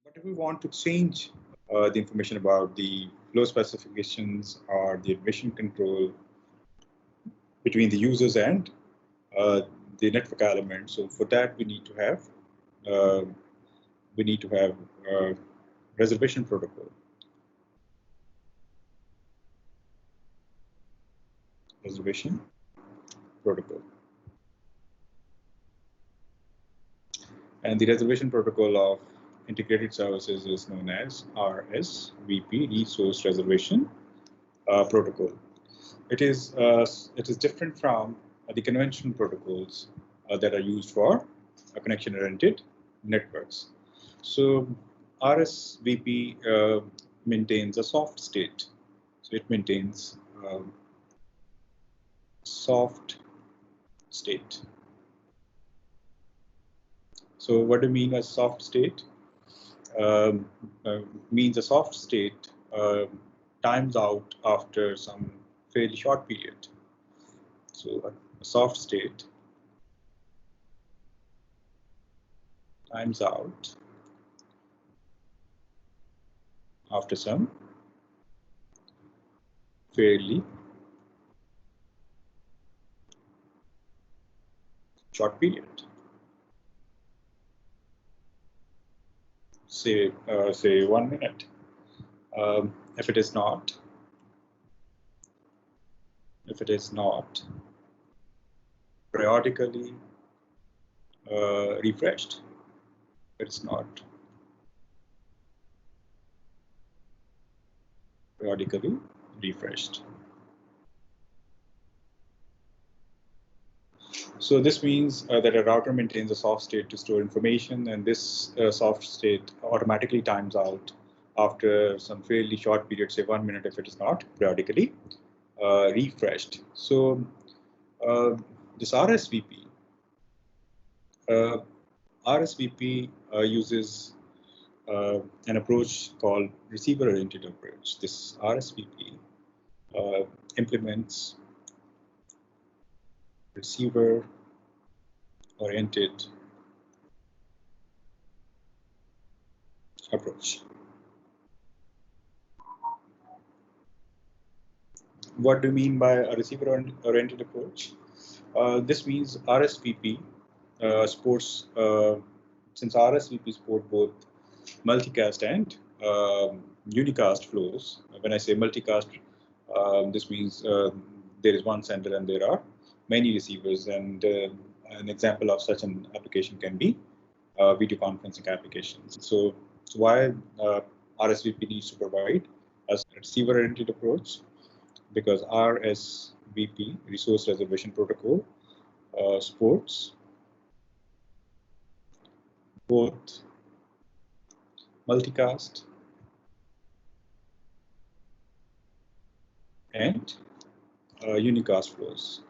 But if we want to change the information about the flow specifications or the admission control between the users and the network element, so for that we need to have reservation protocol. Reservation protocol. And the reservation protocol of integrated services is known as RSVP, Resource Reservation Protocol. It is different from the conventional protocols that are used for connection-oriented networks. So RSVP maintains a soft state. So it maintains soft state. So what do you mean by soft state? Means a soft state times out after some fairly short period. So a soft state times out after some fairly short period. Say 1 minute. If it is not periodically refreshed, it's not periodically refreshed. So this means that a router maintains a soft state to store information, and this soft state automatically times out after some fairly short period, say 1 minute, if it is not periodically refreshed. So this RSVP uses an approach called receiver-oriented approach. This RSVP implements receiver-oriented approach. What do you mean by a receiver-oriented approach? This means RSVP supports, since RSVP support both multicast and unicast flows. When I say multicast, this means there is one sender and there are many receivers, and an example of such an application can be video conferencing applications. So why RSVP needs to provide a receiver-oriented approach? Because RSVP, Resource Reservation Protocol, supports both multicast and unicast flows.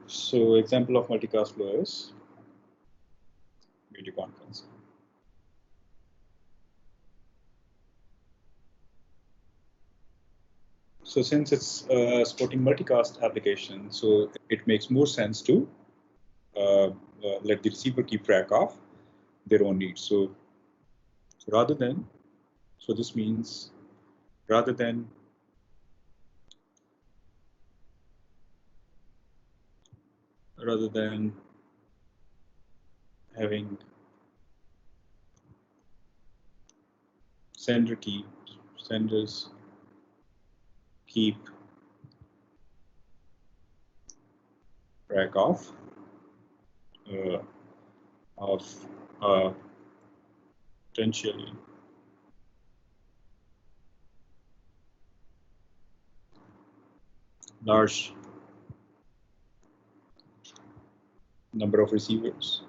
So example of multicast flow is video conferencing. So since it's supporting multicast application, so it makes more sense to let the receiver keep track of their own needs. So rather than, so this means rather than having senders keep track of potentially large number of receivers.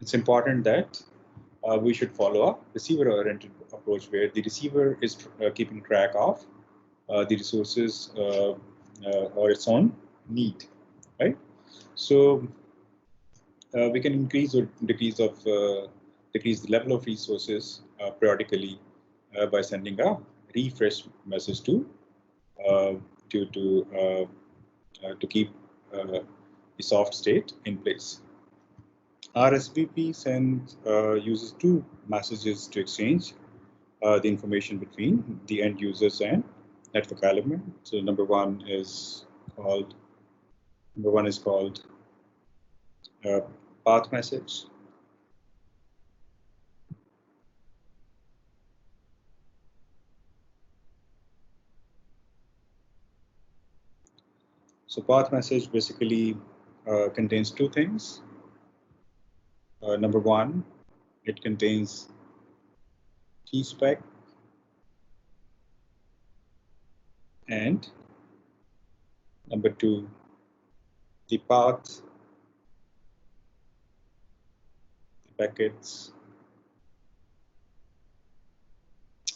It's important that we should follow a receiver-oriented approach where the receiver is keeping track of the resources or its own need, right? So we can increase or decrease the level of resources periodically by sending a refresh message to to keep the soft state in place. RSVP uses two messages to exchange the information between the end users and network element. So called number one is called path message. So path message basically contains two things. Number one, it contains key spec, and number two, the path, the packets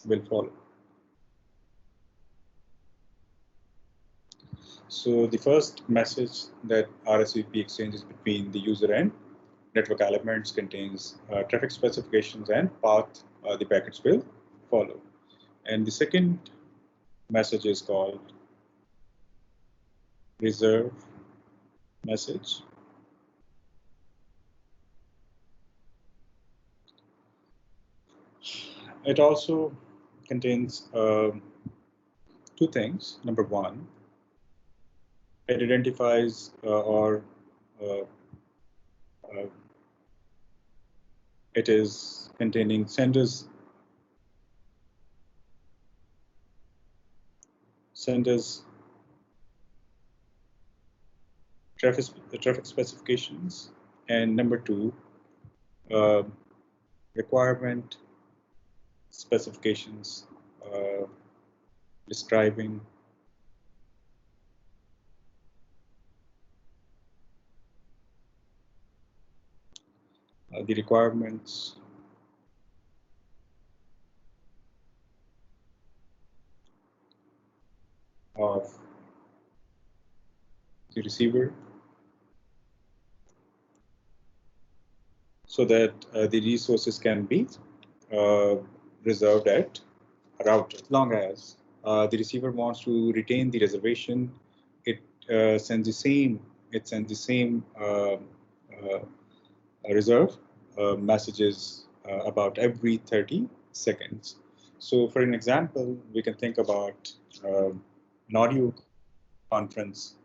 will follow. So the first message that RSVP exchanges between the user and network elements contains traffic specifications and path the packets will follow. And the second message is called reserve message. It also contains two things. Number one, it identifies or it is containing sender's traffic specifications, and number two, uh, requirement specifications describing the requirements of the receiver so that the resources can be reserved at a router. As long as the receiver wants to retain the reservation, it sends the same reserve messages about every 30 seconds. So for an example, we can think about an audio conference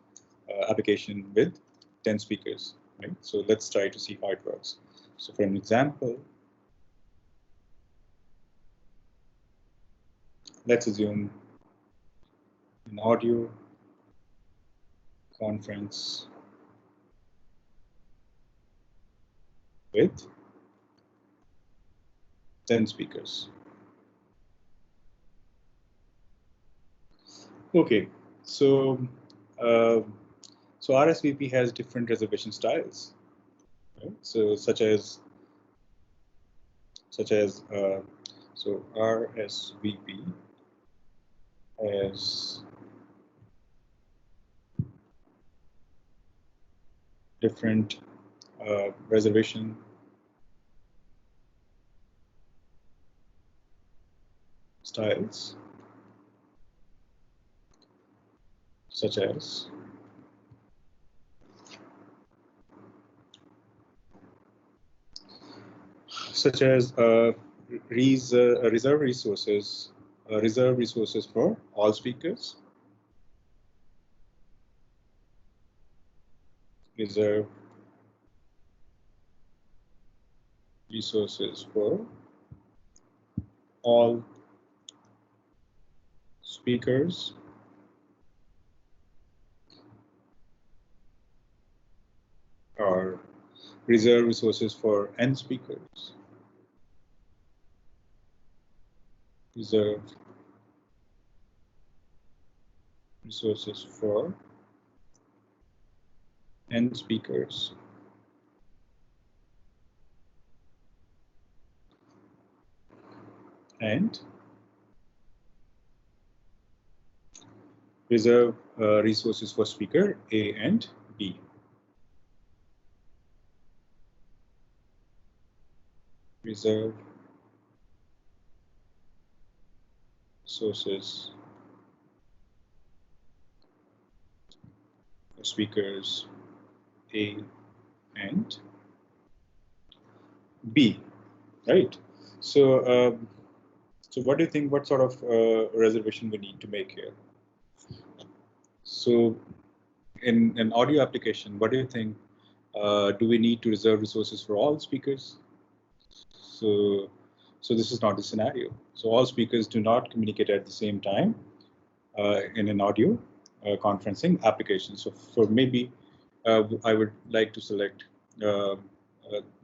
application with 10 speakers, right? So let's try to see how it works. So for an example, let's assume an audio conference with 10 speakers. Okay, so RSVP has different reservation styles, right? So such as so RSVP has different reservation styles, such as reserve resources for all speakers, reserve resources for all speakers, or reserve resources for n speakers, reserve resources for n speakers, and reserve resources for speaker A and B. Reserve resources speakers A and B, right? So, so what do you think? What sort of reservation we need to make here? So, in an audio application, what do you think? Do we need to reserve resources for all speakers? So, so this is not the scenario. So all speakers do not communicate at the same time in an audio conferencing application. So for maybe I would like to select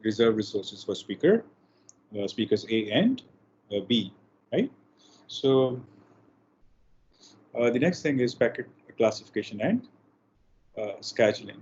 reserve resources for speakers A and B, right? So the next thing is packet classification and scheduling.